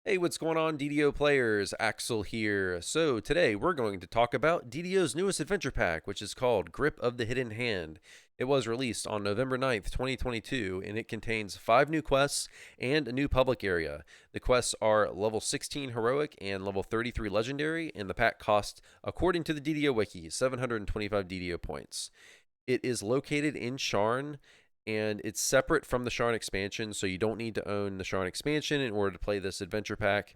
Hey, what's going on, DDO players? Axel here. So, today we're going to talk about DDO's newest adventure pack, which is called Grip of the Hidden Hand. It was released on November 9th, 2022, and it contains 5 new quests and a new public area. The quests are level 16 heroic and level 33 legendary, and the pack costs, according to the DDO wiki, 725 DDO points. It is located in Sharn, and it's separate from the Sharn expansion, so you don't need to own the Sharn expansion in order to play this adventure pack.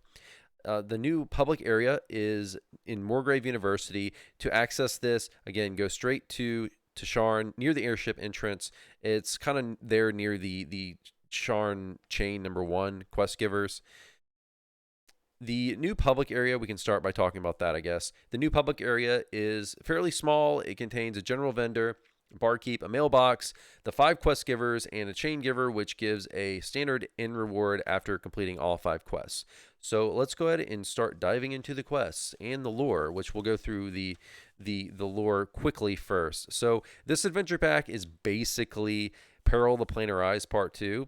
The new public area is in Moorgrave University. To access this, again, go straight to Sharn near the airship entrance. It's kind of there near the Sharn chain number 1 quest givers. The new public area, we can start by talking about that, I guess. The new public area is fairly small. It contains a general vendor, barkeep, a mailbox, the 5 quest givers, and a chain giver, which gives a standard end reward after completing all 5 quests. So let's go ahead and start diving into the quests and the lore, which we'll go through the lore quickly first. So this adventure pack is basically Peril of the Planar Eyes Part 2.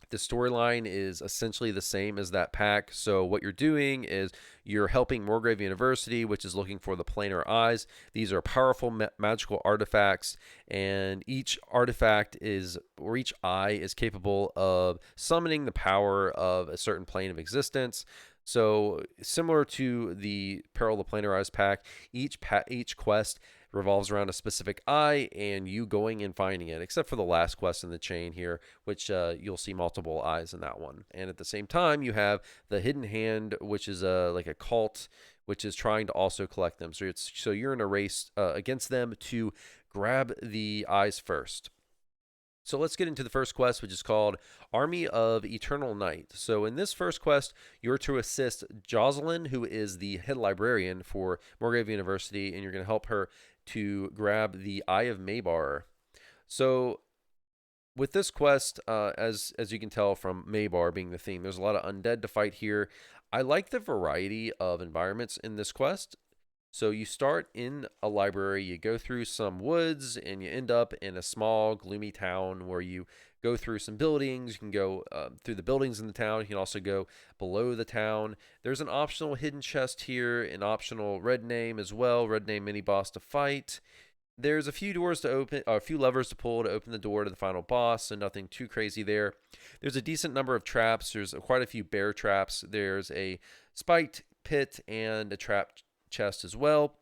The storyline is essentially the same as that pack. So what you're doing is you're helping Moorgrave University, which is looking for the planar eyes. These are powerful magical artifacts, and each artifact is, or each eye is capable of summoning the power of a certain plane of existence. So similar to the Peril of the Planar Eyes pack, each quest revolves around a specific eye and you going and finding it, except for the last quest in the chain here, which you'll see multiple eyes in that one. And at the same time, you have the Hidden Hand, which is like a cult, which is trying to also collect them. So you're in a race against them to grab the eyes first. So let's get into the first quest, which is called Army of Eternal Night. So in this first quest, you're to assist Jocelyn, who is the head librarian for Moorgrave University, and you're going to help her to grab the Eye of Maybar. So with this quest, as you can tell from Maybar being the theme, there's a lot of undead to fight here. I like the variety of environments in this quest. So you start in a library, you go through some woods, and you end up in a small, gloomy town where you go through some buildings. You can go through the buildings in the town. You can also go below the town. There's an optional hidden chest here, an optional red name as well, red name mini boss to fight. There's a few doors to open, a few levers to pull to open the door to the final boss, so nothing too crazy there. There's a decent number of traps. There's quite a few bear traps. There's a spiked pit and a trap chest as well.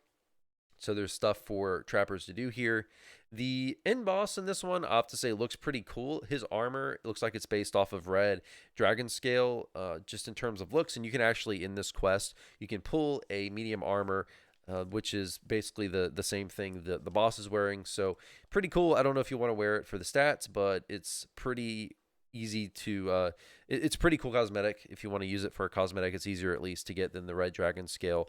So there's stuff for trappers to do here. The end boss in this one, I have to say, looks pretty cool. His armor looks like it's based off of red dragon scale, just in terms of looks. And you can actually, in this quest, you can pull a medium armor, which is basically the same thing that the boss is wearing. So pretty cool. I don't know if you want to wear it for the stats, but it's pretty easy to it's pretty cool cosmetic. If you want to use it for a cosmetic, it's easier at least to get than the red dragon scale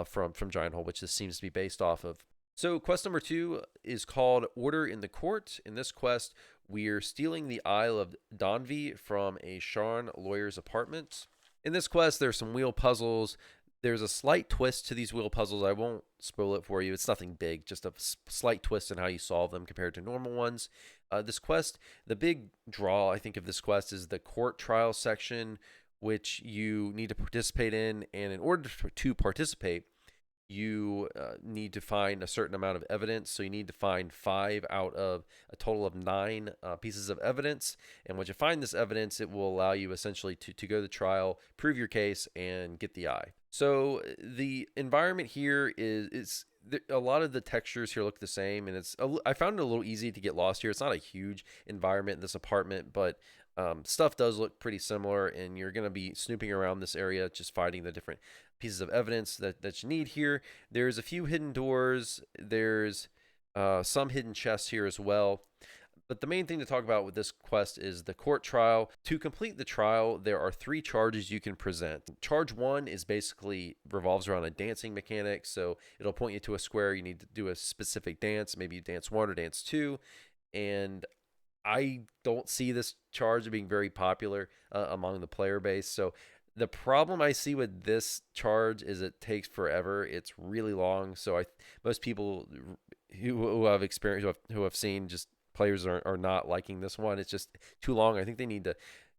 from Giant Hole, which this seems to be based off of. So quest number 2 is called Order in the Court. In this quest, we're stealing the Isle of Donvi from a Sharn lawyer's apartment. In this quest, there's some wheel puzzles. There's a slight twist to these wheel puzzles. I won't spoil it for you. It's nothing big, just a slight twist in how you solve them compared to normal ones. This quest, the big draw, I think, of this quest is the court trial section, which you need to participate in. And in order to participate, you need to find a certain amount of evidence. So you need to find 5 out of a total of 9 pieces of evidence. And once you find this evidence, it will allow you essentially to go to trial, prove your case, and get the eye. So the environment here is a lot of the textures here look the same, and I found it a little easy to get lost here. It's not a huge environment in this apartment, but stuff does look pretty similar, and you're going to be snooping around this area, just finding the different pieces of evidence that you need here. There's a few hidden doors. There's some hidden chests here as well. But the main thing to talk about with this quest is the court trial. To complete the trial, there are 3 charges you can present. Charge 1 is basically revolves around a dancing mechanic. So it'll point you to a square. You need to do a specific dance. Maybe you dance 1 or dance 2. And I don't see this charge being very popular among the player base. So the problem I see with this charge is it takes forever. It's really long. So most people who have experience, who have seen just players are not liking this one. It's just too long. I think they need to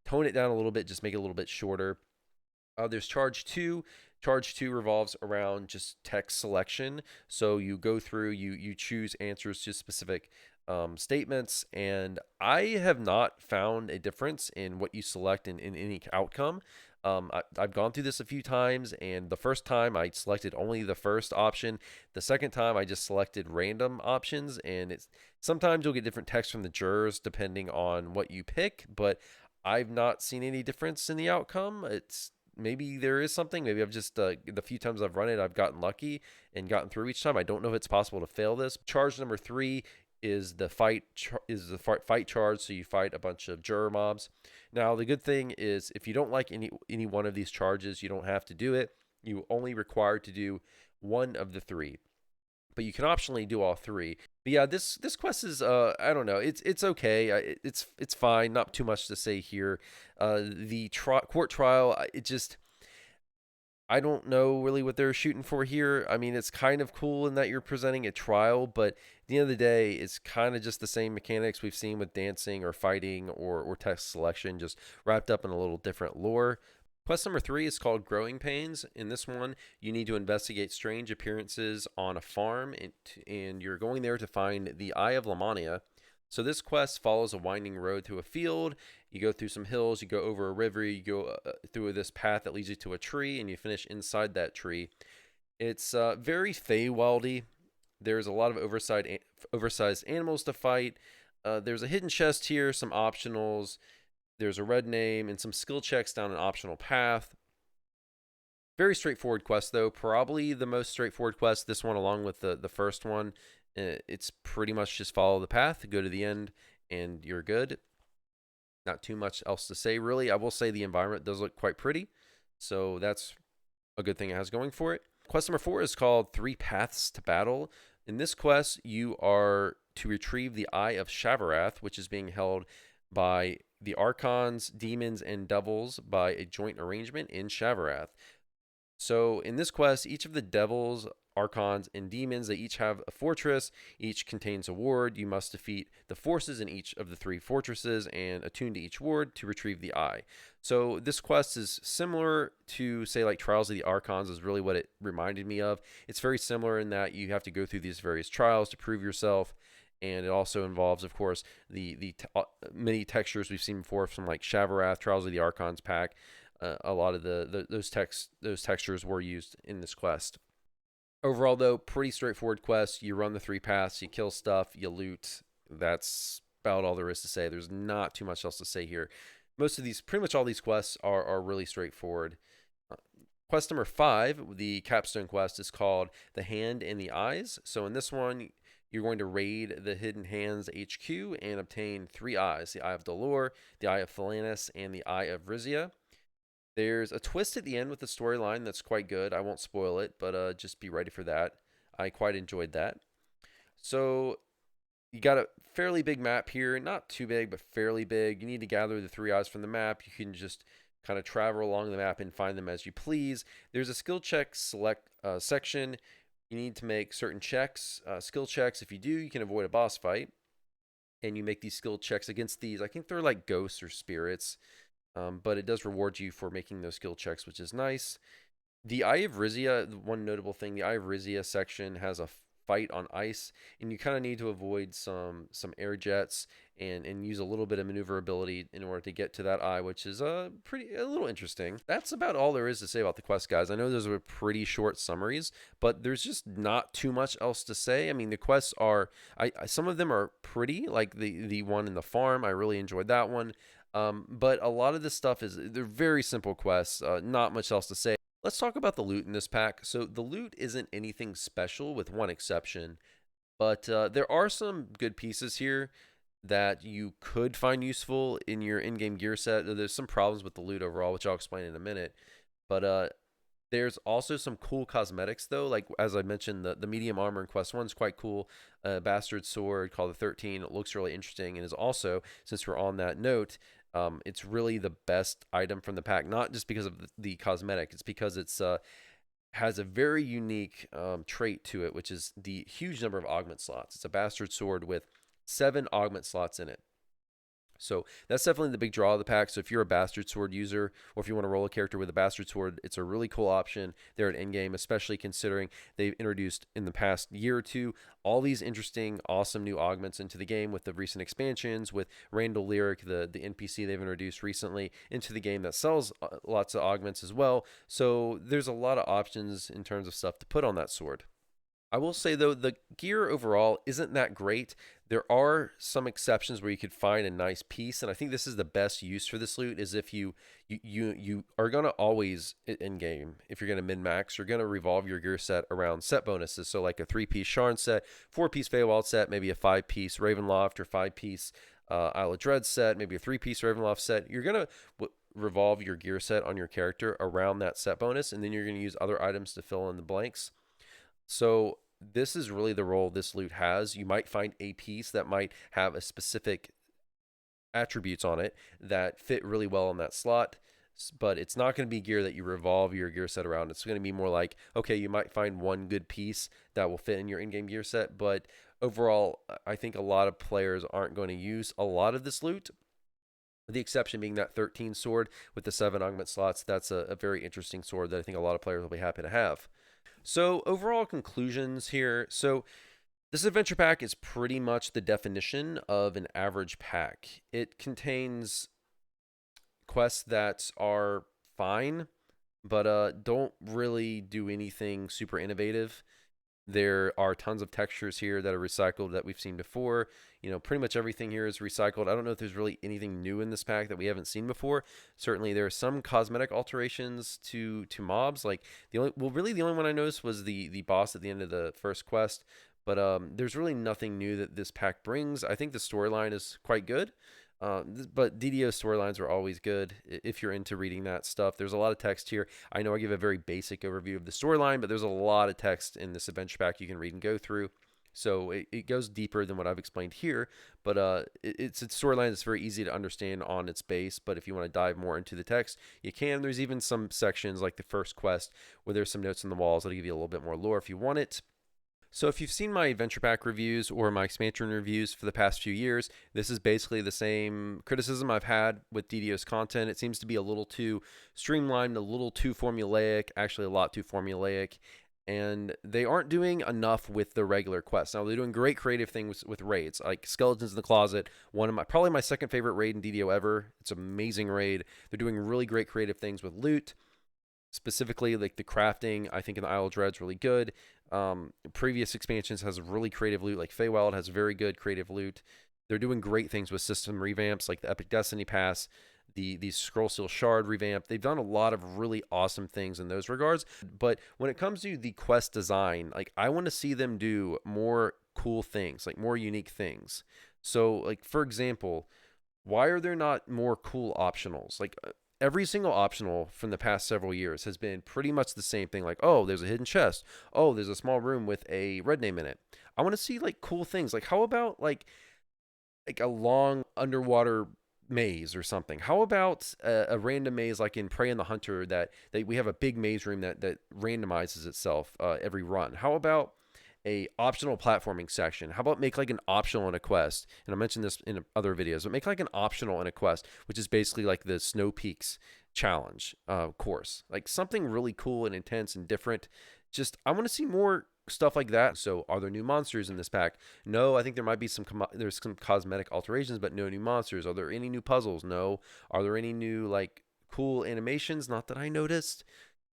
tone it down a little bit, just make it a little bit shorter. There's charge two. Charge two revolves around just text selection. So you go through, you choose answers to specific statements, and I have not found a difference in what you select in any outcome. I've gone through this a few times, and the first time I selected only the first option. The second time I just selected random options, and it's sometimes you'll get different text from the jurors depending on what you pick, but I've not seen any difference in the outcome. It's maybe there is something. Maybe I've just the few times I've run it, I've gotten lucky and gotten through each time. I don't know if it's possible to fail this. Charge number three is the fight charge. So you fight a bunch of juror mobs. Now the good thing is if you don't like any one of these charges, you don't have to do it. You only required to do one of the three, but you can optionally do all three. But yeah, this quest is I don't know, it's okay, it's fine, not too much to say here. The court trial, it just I don't know really what they're shooting for here. I mean, it's kind of cool in that you're presenting a trial, but at the end of the day, it's kind of just the same mechanics we've seen with dancing or fighting or text selection, just wrapped up in a little different lore. Quest number three is called Growing Pains. In this one, you need to investigate strange appearances on a farm, and you're going there to find the Eye of Lamania. So this quest follows a winding road through a field. You go through some hills, you go over a river, you go through this path that leads you to a tree, and you finish inside that tree. It's very Feywildy. There's a lot of oversized animals to fight. There's a hidden chest here, some optionals. There's a red name and some skill checks down an optional path. Very straightforward quest, though. Probably the most straightforward quest, this one along with the first one. It's pretty much just follow the path, go to the end, and you're good. Not too much else to say, really. I will say the environment does look quite pretty, so that's a good thing it has going for it. Quest number four is called Three Paths to Battle. In this quest, you are to retrieve the Eye of Shavarath, which is being held by the Archons, Demons, and Devils by a joint arrangement in Shavarath. So in this quest, each of the Devils, Archons, and Demons, they each have a fortress. Each contains a ward. You must defeat the forces in each of the three fortresses and attune to each ward to retrieve the eye. So this quest is similar to, say, like Trials of the Archons is really what it reminded me of. It's very similar in that you have to go through these various trials to prove yourself. And it also involves, of course, the many textures we've seen before from like Shavarath, Trials of the Archons pack. A lot of those textures were used in this quest. Overall, though, pretty straightforward quest. You run the three paths, you kill stuff, you loot. That's about all there is to say. There's not too much else to say here. Pretty much all these quests are really straightforward. Quest number five, the capstone quest, is called The Hand and the Eyes. So in this one, you're going to raid the Hidden Hands HQ and obtain three eyes: the Eye of Dolor, the Eye of Phalanis, and the Eye of Rizia. There's a twist at the end with the storyline that's quite good. I won't spoil it, but just be ready for that. I quite enjoyed that. So you got a fairly big map here. Not too big, but fairly big. You need to gather the three eyes from the map. You can just kind of travel along the map and find them as you please. There's a skill check select section. You need to make certain checks, skill checks. If you do, you can avoid a boss fight. And you make these skill checks against these. I think they're like ghosts or spirits. But it does reward you for making those skill checks, which is nice. The Eye of Rizia, one notable thing, the Eye of Rizia section has a fight on ice, and you kind of need to avoid some air jets and use a little bit of maneuverability in order to get to that eye, which is a little interesting. That's about all there is to say about the quest, guys. I know those were pretty short summaries, but there's just not too much else to say. I mean, the quests are, some of them are pretty, like the one in the farm. I really enjoyed that one. But a lot of this stuff they're very simple quests, not much else to say. Let's talk about the loot in this pack. So the loot isn't anything special with one exception, but there are some good pieces here that you could find useful in your in-game gear set. There's some problems with the loot overall, which I'll explain in a minute, but there's also some cool cosmetics, though. Like, as I mentioned, the medium armor in Quest 1 is quite cool. Bastard sword called the 13. It looks really interesting and is also, since we're on that note, it's really the best item from the pack, not just because of the cosmetic. It's because it's has a very unique trait to it, which is the huge number of augment slots. It's a bastard sword with 7 augment slots in it. So that's definitely the big draw of the pack. So if you're a Bastard Sword user, or if you want to roll a character with a Bastard Sword, it's a really cool option there at endgame, especially considering they've introduced in the past year or two all these interesting, awesome new augments into the game with the recent expansions, with Randall Lyric, the NPC they've introduced recently into the game that sells lots of augments as well. So there's a lot of options in terms of stuff to put on that sword. I will say though, the gear overall isn't that great. There are some exceptions where you could find a nice piece, and I think this is the best use for this loot. Is if you are gonna always in game, if you're gonna min max, you're gonna revolve your gear set around set bonuses. So like a 3-piece Sharn set, 4-piece Feywild set, maybe a 5-piece Ravenloft or 5-piece Isle of Dread set, maybe a 3-piece Ravenloft set. You're gonna revolve your gear set on your character around that set bonus, and then you're gonna use other items to fill in the blanks. So this is really the role this loot has. You might find a piece that might have a specific attributes on it that fit really well in that slot, but it's not going to be gear that you revolve your gear set around. It's going to be more like, okay, you might find one good piece that will fit in your in-game gear set, but overall, I think a lot of players aren't going to use a lot of this loot. The exception being that 13 sword with the 7 augment slots. That's a very interesting sword that I think a lot of players will be happy to have. So overall conclusions here. So this adventure pack is pretty much the definition of an average pack. It contains quests that are fine, but don't really do anything super innovative. There are tons of textures here that are recycled that we've seen before. You know, pretty much everything here is recycled. I don't know if there's really anything new in this pack that we haven't seen before. Certainly, there are some cosmetic alterations to mobs. Like the only one I noticed was the boss at the end of the first quest. But there's really nothing new that this pack brings. I think the storyline is quite good. But DDO storylines are always good if you're into reading that stuff. There's a lot of text here. I know I give a very basic overview of the storyline, but there's a lot of text in this adventure pack you can read and go through. So it goes deeper than what I've explained here, but it's a storyline that's very easy to understand on its base. But if you want to dive more into the text, you can. There's even some sections like the first quest where there's some notes on the walls that'll give you a little bit more lore if you want it. So if you've seen my adventure pack reviews or my expansion reviews for the past few years, this is basically the same criticism I've had with DDO's content. It seems to be a little too streamlined, a little too formulaic, actually a lot too formulaic, and they aren't doing enough with the regular quests. Now they're doing great creative things with raids, like Skeletons in the Closet, probably my second favorite raid in DDO ever. It's an amazing raid. They're doing really great creative things with loot. Specifically, like the crafting, I think in the Isle of Dread's really good. Previous expansions has really creative loot, like Feywild has very good creative loot. They're doing great things with system revamps, like the Epic Destiny Pass, the Scroll Seal Shard revamp. They've done a lot of really awesome things in those regards. But when it comes to the quest design, like I want to see them do more cool things, like more unique things. So, like for example, why are there not more cool optionals? Like every single optional from the past several years has been pretty much the same thing. Like, oh, there's a hidden chest. Oh, there's a small room with a red name in it. I want to see like cool things. Like, how about like a long underwater maze or something? How about a random maze like in Prey and the Hunter that we have a big maze room that randomizes itself every run? How about a optional platforming section? How about make like an optional in a quest? And I mentioned this in other videos, but make like an optional in a quest, which is basically like the Snow Peaks challenge course, like something really cool and intense and different. Just I want to see more stuff like that. So are there new monsters in this pack? No. I think there might be there's some cosmetic alterations, but no new monsters. Are there any new puzzles? No. Are there any new like cool animations? Not that I noticed.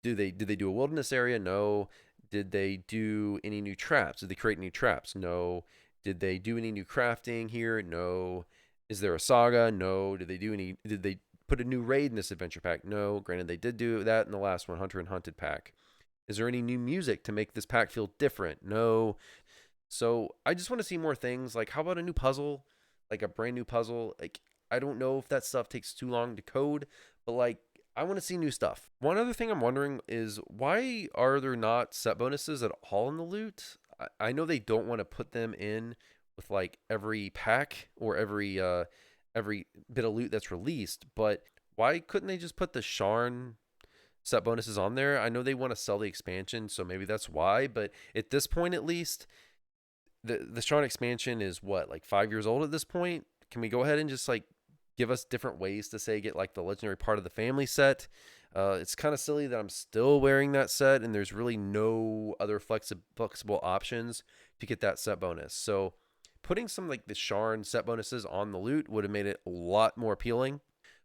Did they do a wilderness area? No. Did they do any new traps? Did they create new traps? No. Did they do any new crafting here? No. Is there a saga? No. Did they put a new raid in this adventure pack? No. Granted, they did do that in the last one, Hunter and Hunted pack. Is there any new music to make this pack feel different? No. So I just want to see more things. Like, how about a new puzzle? Like a brand new puzzle? Like, I don't know if that stuff takes too long to code, but like, I want to see new stuff. One other thing I'm wondering is why are there not set bonuses at all in the loot? I know they don't want to put them in with like every pack or every bit of loot that's released, but why couldn't they just put the Sharn set bonuses on there? I know they want to sell the expansion, so maybe that's why, but at this point at least, the Sharn expansion is what, like 5 years old at this point? Can we go ahead and just like give us different ways to say get like the legendary part of the family set. It's kind of silly that I'm still wearing that set and there's really no other flexible options to get that set bonus. So putting some like the Sharn set bonuses on the loot would have made it a lot more appealing.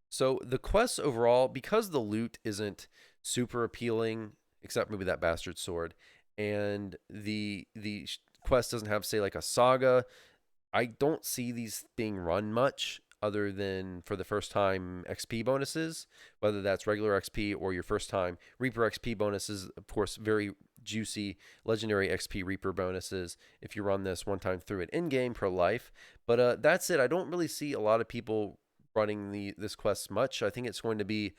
So the quests overall, because the loot isn't super appealing, except maybe that bastard sword, and the quest doesn't have, say, like a saga, I don't see these being run much other than for the first time XP bonuses, whether that's regular XP or your first time Reaper XP bonuses. Of course, very juicy legendary XP Reaper bonuses if you run this one time through it in game per life. But that's it. I don't really see a lot of people running this quest much. I think it's going to be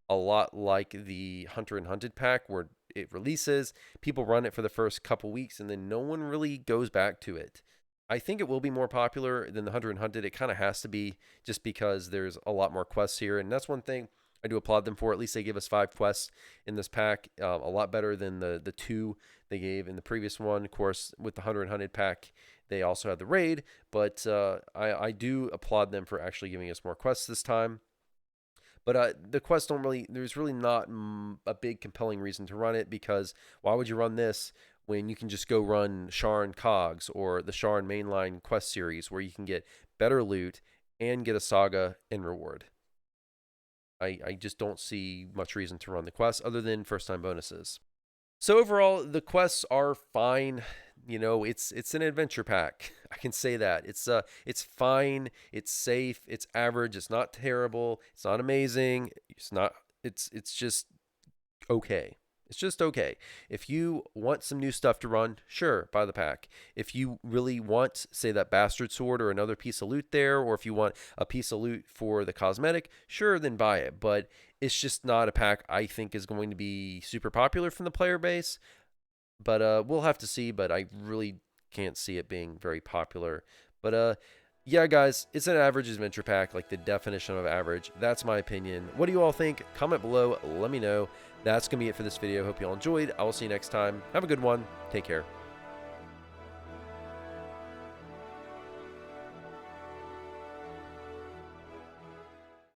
a lot like the Hunter and Hunted pack where it releases, people run it for the first couple weeks, and then no one really goes back to it. I think it will be more popular than the Hunter and Hunted. It kind of has to be just because there's a lot more quests here, and that's one thing I do applaud them for. At least they give us 5 quests in this pack, a lot better than the 2 they gave in the previous one. Of course, with the Hunter and Hunted pack, they also had the raid, but I do applaud them for actually giving us more quests this time. But the quests don't really, there's really not a big compelling reason to run it, because why would you run this when you can just go run Sharn Cogs or the Sharn mainline quest series where you can get better loot and get a saga and reward? I just don't see much reason to run the quests other than first time bonuses. So overall, the quests are fine. You know, it's an adventure pack. I can say that. It's fine, it's safe, it's average, it's not terrible, it's not amazing, it's just okay. It's just okay. If you want some new stuff to run, sure, buy the pack. If you really want, say, that bastard sword or another piece of loot there, or if you want a piece of loot for the cosmetic, sure, then buy it. But it's just not a pack I think is going to be super popular from the player base. But we'll have to see, but I really can't see it being very popular. But yeah, guys, it's an average adventure pack, like the definition of average. That's my opinion. What do you all think? Comment below. Let me know. That's going to be it for this video. Hope you all enjoyed. I will see you next time. Have a good one. Take care.